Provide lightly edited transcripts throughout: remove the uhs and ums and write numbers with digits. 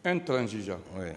Intransigeant. Oui.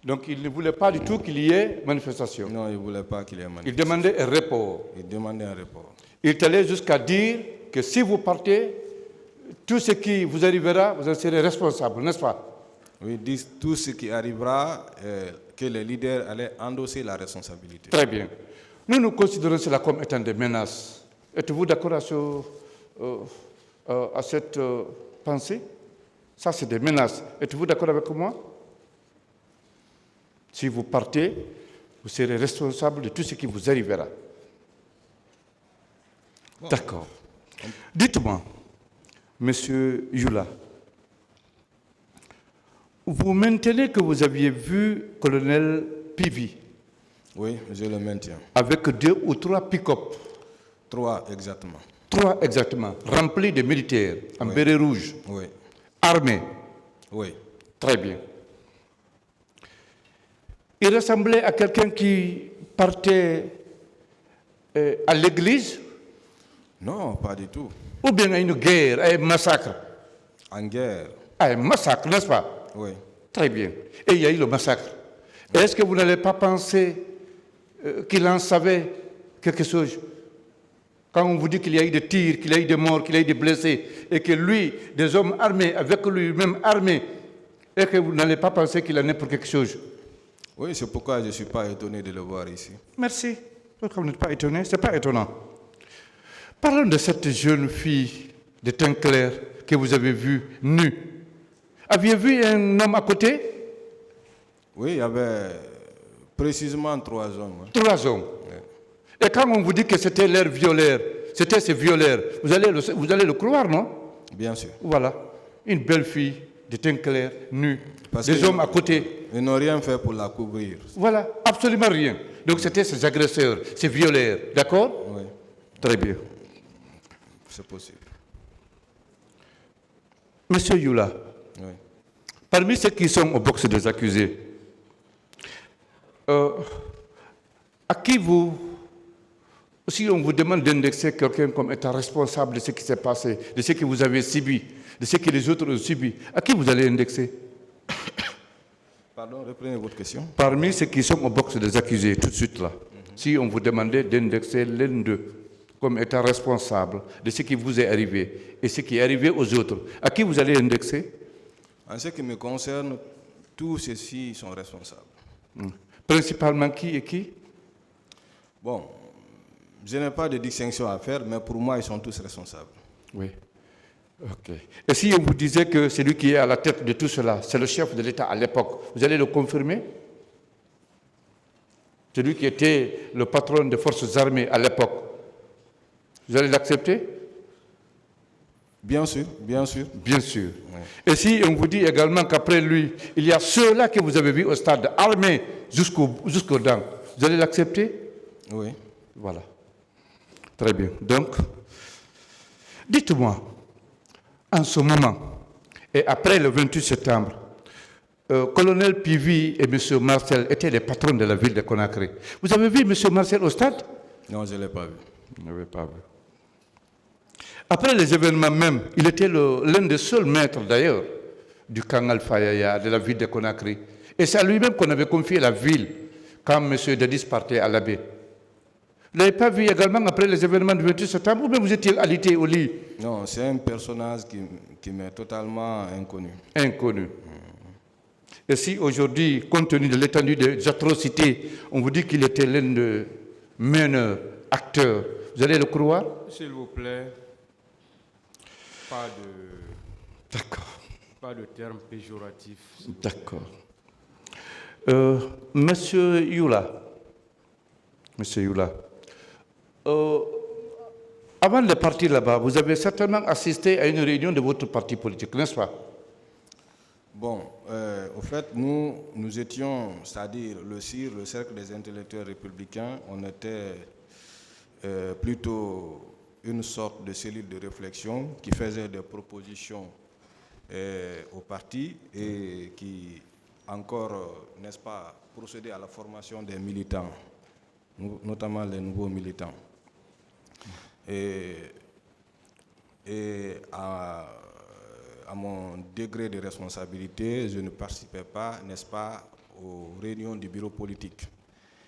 Donc il ne voulait pas du tout qu'il y ait manifestation. Non, il ne voulait pas qu'il y ait manifestation. Il demandait un report. Il demandait un report. Il est allé jusqu'à dire que si vous partez, tout ce qui vous arrivera, vous en serez responsable, n'est-ce pas? Oui, ils disent tout ce qui arrivera, que les leaders allaient endosser la responsabilité. Très bien. Nous considérons cela comme étant des menaces. Êtes-vous d'accord à cette pensée? Ça, c'est des menaces. Êtes-vous d'accord avec moi? Si vous partez, vous serez responsable de tout ce qui vous arrivera. Bon. D'accord. Dites-moi, Monsieur Yula, vous maintenez que vous aviez vu colonel Pivi? Oui, je le maintiens. Avec 2 ou 3 pick-up? 3 exactement. 3 exactement, remplis de militaires, en béret rouge, oui. Armés. Oui. Très bien. Il ressemblait à quelqu'un qui partait à l'église? Non, pas du tout. Ou bien à une guerre, à un massacre? En guerre. À un massacre, n'est-ce pas? Oui. Très bien. Et il y a eu le massacre. Est-ce que vous n'allez pas penser qu'il en savait quelque chose? Quand on vous dit qu'il y a eu des tirs, qu'il y a eu des morts, qu'il y a eu des blessés, et que lui, des hommes armés, avec lui-même armés, et que vous n'allez pas penser qu'il en est pour quelque chose? Oui, c'est pourquoi je ne suis pas étonné de le voir ici. Merci. Pourquoi vous n'êtes pas étonné? Ce n'est pas étonnant. Parlons de cette jeune fille de teint clair que vous avez vue nue. Aviez-vous vu un homme à côté? Oui, il y avait précisément 3 hommes. 3 hommes. Oui. Et quand on vous dit que c'était leur violeur, c'était ses violeurs, vous allez le croire, non? Bien sûr. Voilà. Une belle fille de teint clair, nue, des hommes à côté. Ils n'ont rien fait pour la couvrir. Voilà, absolument rien. Donc c'était ses agresseurs, ses violeurs, d'accord? Oui. Très bien. C'est possible. Monsieur Yula, oui. Parmi ceux qui sont au box des accusés, à qui si on vous demande d'indexer quelqu'un comme étant responsable de ce qui s'est passé, de ce que vous avez subi, de ce que les autres ont subi, à qui vous allez indexer? Pardon, reprenez votre question. Parmi ceux qui sont au box des accusés, tout de suite là, si on vous demandait d'indexer l'un d'eux comme étant responsable de ce qui vous est arrivé et ce qui est arrivé aux autres, à qui vous allez indexer? En ce qui me concerne, tous ceux-ci sont responsables. Principalement qui et qui? Bon, je n'ai pas de distinction à faire, mais pour moi, ils sont tous responsables. Oui. Ok. Et si on vous disait que celui qui est à la tête de tout cela, c'est le chef de l'État à l'époque, vous allez le confirmer? Celui qui était le patron des forces armées à l'époque, vous allez l'accepter? Bien sûr, bien sûr. Bien sûr. Oui. Et si on vous dit également qu'après lui, il y a ceux-là que vous avez vus au stade armés jusqu'aux dents, vous allez l'accepter? Oui. Voilà. Très bien. Donc, dites-moi, en ce moment, et après le 28 septembre, colonel Pivi et M. Marcel étaient les patrons de la ville de Conakry. Vous avez vu M. Marcel au stade? Non, je ne l'ai pas vu. Vous n'avez pas vu. Après les événements même, il était l'un des seuls maîtres d'ailleurs du camp Alpha Yaya, de la ville de Conakry. Et c'est à lui-même qu'on avait confié la ville quand M. Dadis partait à la baie. Vous ne l'avez pas vu également après les événements du 28 septembre ou bien vous étiez alité au lit? Non, c'est un personnage qui m'est totalement inconnu. Inconnu. Et si aujourd'hui, compte tenu de l'étendue des atrocités, on vous dit qu'il était l'un des meneurs, acteurs, vous allez le croire? S'il vous plaît, D'accord. Pas de termes péjoratifs. D'accord. Monsieur Yula, avant de partir là-bas, vous avez certainement assisté à une réunion de votre parti politique, n'est-ce pas? Bon, au fait, nous étions, c'est-à-dire le CIR, le Cercle des intellectuels républicains, on était plutôt une sorte de cellule de réflexion qui faisait des propositions au parti et qui encore, n'est-ce pas, procédait à la formation des militants, notamment les nouveaux militants. Et à mon degré de responsabilité, je ne participais pas, n'est-ce pas, aux réunions du bureau politique.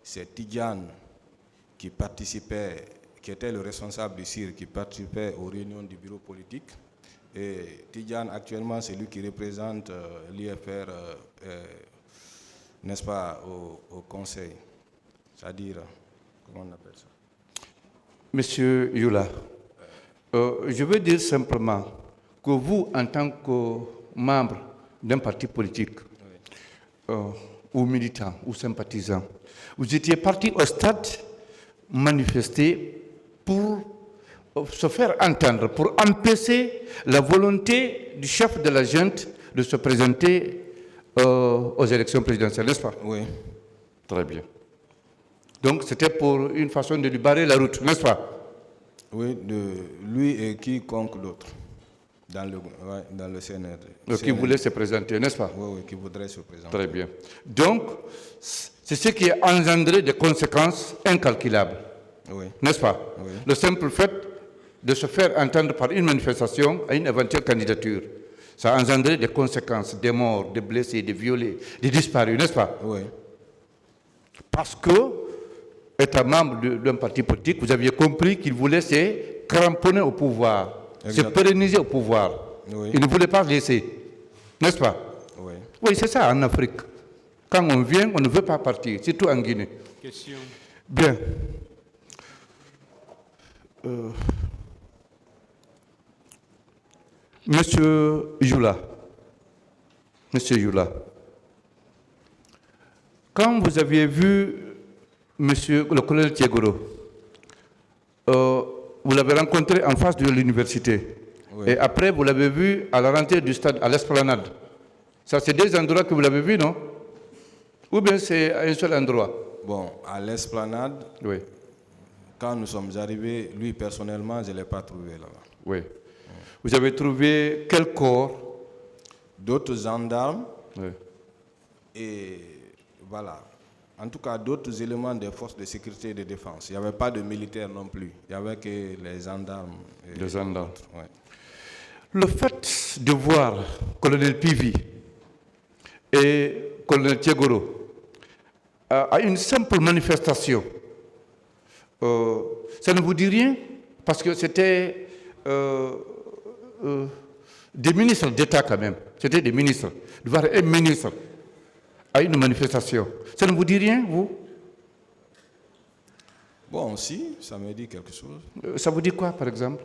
C'est Tidjane qui participait, qui était le responsable du CIR, qui participait aux réunions du bureau politique. Et Tidjane, actuellement, c'est lui qui représente l'IFR, n'est-ce pas, au conseil. C'est-à-dire, comment on appelle ça? Monsieur Youla, je veux dire simplement que vous, en tant que membre d'un parti politique, ou militant, ou sympathisant, vous étiez parti au stade manifester pour se faire entendre, pour empêcher la volonté du chef de la junte de se présenter aux élections présidentielles, n'est-ce pas? Oui. Très bien. Donc c'était pour une façon de lui barrer la route, n'est-ce pas? Oui, de lui et quiconque d'autre dans le CNRD. Qui voulait se présenter, n'est-ce pas? Oui, oui, qui voudrait se présenter. Très bien. Donc, c'est ce qui a engendré des conséquences incalculables, Oui. n'est-ce pas? Oui. Le simple fait de se faire entendre par une manifestation à une éventuelle candidature, ça a engendré des conséquences, des morts, des blessés, des violés, des disparus, n'est-ce pas? Oui. Parce que, étant membre d'un parti politique, vous aviez compris qu'il voulait se cramponner au pouvoir, se pérenniser au pouvoir. Oui. Il ne voulait pas laisser, n'est-ce pas? Oui. Oui, c'est ça en Afrique. Quand on vient, on ne veut pas partir, surtout en Guinée. Question. Bien. Monsieur Youla, quand vous aviez vu monsieur le colonel Tiegoro, vous l'avez rencontré en face de l'université. Oui. Et après, vous l'avez vu à la rentrée du stade, à l'Esplanade. Ça, c'est des endroits que vous l'avez vu, non? Ou bien c'est à un seul endroit? Bon, à l'Esplanade, Oui. quand nous sommes arrivés, lui personnellement, je ne l'ai pas trouvé là-bas. Oui. Vous avez trouvé quel corps? D'autres gendarmes Oui. et voilà. En tout cas, d'autres éléments des forces de sécurité et de défense. Il n'y avait pas de militaires non plus. Il n'y avait que les gendarmes. Les gendarmes. Ouais. Le fait de voir colonel Pivi et colonel Tiegoro à une simple manifestation, ça ne vous dit rien? Parce que c'était des ministres d'État quand même. C'était des ministres. De voir un ministre à une manifestation, ça ne vous dit rien, vous? Bon, si, ça me dit quelque chose. Ça vous dit quoi, par exemple?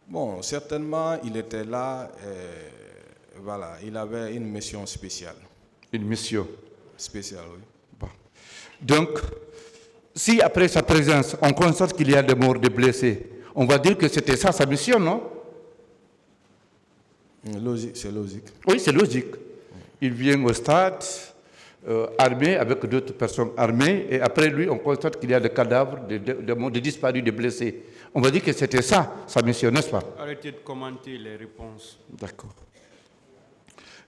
Bon, certainement, il était là, voilà, il avait une mission spéciale. Une mission. Spéciale, oui. Bon. Donc, si après sa présence, on constate qu'il y a des morts, des blessés, on va dire que c'était ça sa mission, non? Logique, c'est logique. Oui, c'est logique. Il vient au stade armé avec d'autres personnes armées et après lui, on constate qu'il y a des cadavres, des disparus, des blessés. On va dire que c'était ça sa mission, n'est-ce pas? Arrêtez de commenter les réponses. D'accord.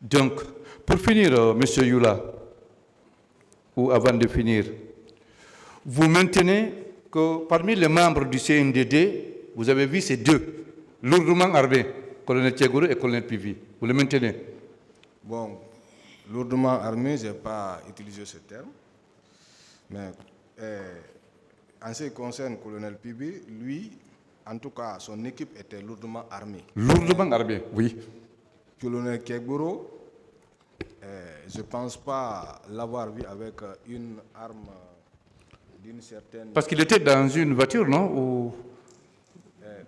Donc, pour finir, Monsieur Youla, ou avant de finir, vous maintenez que parmi les membres du CNDD, vous avez vu ces deux, lourdement armés, colonel Tiegoro et colonel Pivi. Vous le maintenez? Bon, lourdement armé, je n'ai pas utilisé ce terme. Mais en ce qui concerne le colonel Pibi, lui, en tout cas, son équipe était lourdement armée. Lourdement armée, oui. Le colonel Kegoro, je ne pense pas l'avoir vu avec une arme d'une certaine... Parce qu'il était dans une voiture, non? Ou...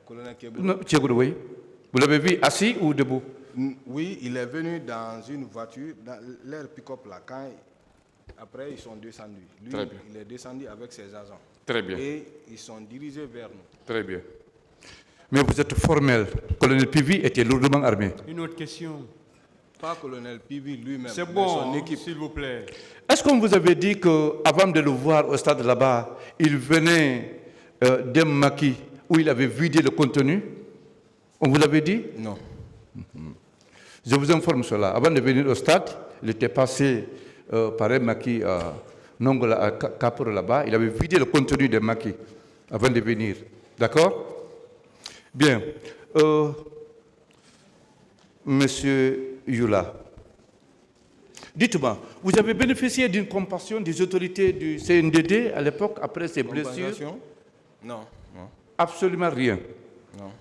colonel Kegoro. Non, Tiegoro, oui. Vous l'avez vu assis ou debout? Oui, il est venu dans une voiture, dans leur pick-up là. Après, ils sont descendus. Lui, il est descendu avec ses agents. Très bien. Et ils sont dirigés vers nous. Très bien. Mais vous êtes formel. Colonel Pivi était lourdement armé. Une autre question. Pas colonel Pivi lui-même, C'est mais bon, son équipe. s'il vous plaît. Est-ce qu'on vous avait dit qu'avant de le voir au stade là-bas, il venait d'un maquis où il avait vidé le contenu? On vous l'avait dit? Non. Je vous informe cela. Avant de venir au stade, il était passé par un maquis à Nongola, à Kaporo là-bas. Il avait vidé le contenu des maquis avant de venir. D'accord? Bien. Monsieur Yula, dites-moi, vous avez bénéficié d'une compassion des autorités du CNDD à l'époque, après ces blessures? Non, non, Absolument rien. non.